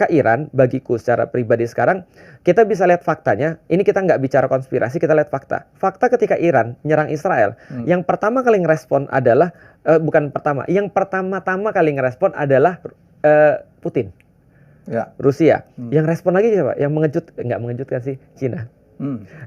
Maka Iran, bagiku secara pribadi sekarang, kita bisa lihat faktanya. Ini kita nggak bicara konspirasi, kita lihat fakta. Fakta ketika Iran nyerang Israel, yang pertama kali ngerespon adalah, bukan pertama, yang pertama-tama kali ngerespon adalah Putin, Rusia. Yang respon lagi siapa? Yang nggak mengejutkan sih, Cina.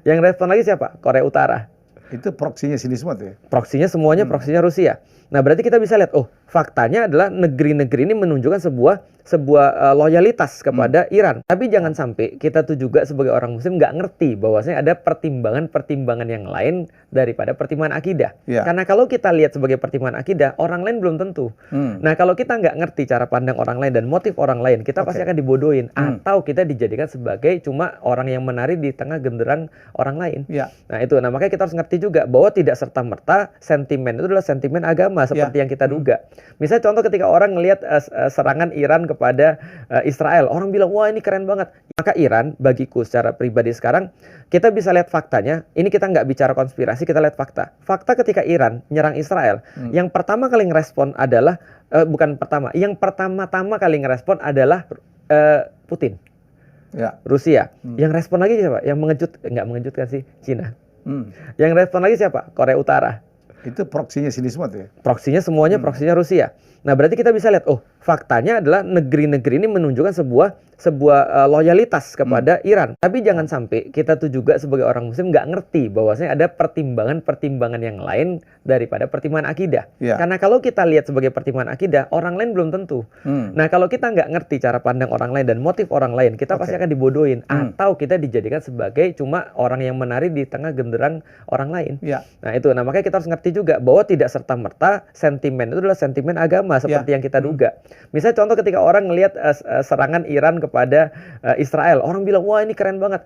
Yang respon lagi siapa? Korea Utara. Itu proksinya sini semua tuh ya? Proksinya semuanya proksinya Rusia. Nah, berarti kita bisa lihat, oh, faktanya adalah negeri-negeri ini menunjukkan sebuah loyalitas kepada Iran. Tapi jangan sampai kita tuh juga sebagai orang muslim nggak ngerti bahwasanya ada pertimbangan-pertimbangan yang lain daripada pertimbangan akidah. Karena kalau kita lihat sebagai pertimbangan akidah, orang lain belum tentu. Nah, kalau kita nggak ngerti cara pandang orang lain dan motif orang lain, kita pasti akan dibodohin. Atau kita dijadikan sebagai cuma orang yang menari di tengah genderang orang lain. Nah, itu. Nah, makanya kita harus ngerti juga bahwa tidak serta-merta sentimen itu adalah sentimen agama seperti yang kita duga. Misalnya contoh ketika orang ngelihat serangan Iran kepada Israel, orang bilang, wah ini keren banget. Maka Iran, bagiku secara pribadi sekarang, kita bisa lihat faktanya. Ini kita nggak bicara konspirasi, kita lihat fakta. Fakta ketika Iran nyerang Israel, yang pertama kali ngerespon adalah, bukan pertama, yang pertama-tama kali ngerespon adalah Putin, Rusia. Yang respon lagi siapa? Yang nggak mengejutkan sih, Cina. Yang respon lagi siapa? Korea Utara. Itu proksinya sini semua tuh ya? Proksinya semuanya proksinya Rusia. Nah, berarti kita bisa lihat, oh, faktanya adalah negeri-negeri ini menunjukkan sebuah loyalitas kepada Iran. Tapi jangan sampai kita tuh juga sebagai orang muslim nggak ngerti bahwasanya ada pertimbangan-pertimbangan yang lain daripada pertimbangan akidah. Karena kalau kita lihat sebagai pertimbangan akidah, orang lain belum tentu. Nah, kalau kita nggak ngerti cara pandang orang lain dan motif orang lain, kita pasti akan dibodohin. Atau kita dijadikan sebagai cuma orang yang menari di tengah genderang orang lain. Nah, itu. Nah, makanya kita harus ngerti juga bahwa tidak serta-merta sentimen itu adalah sentimen agama seperti yang kita duga. Misalnya contoh ketika orang ngelihat serangan Iran kepada Israel, orang bilang, wah ini keren banget.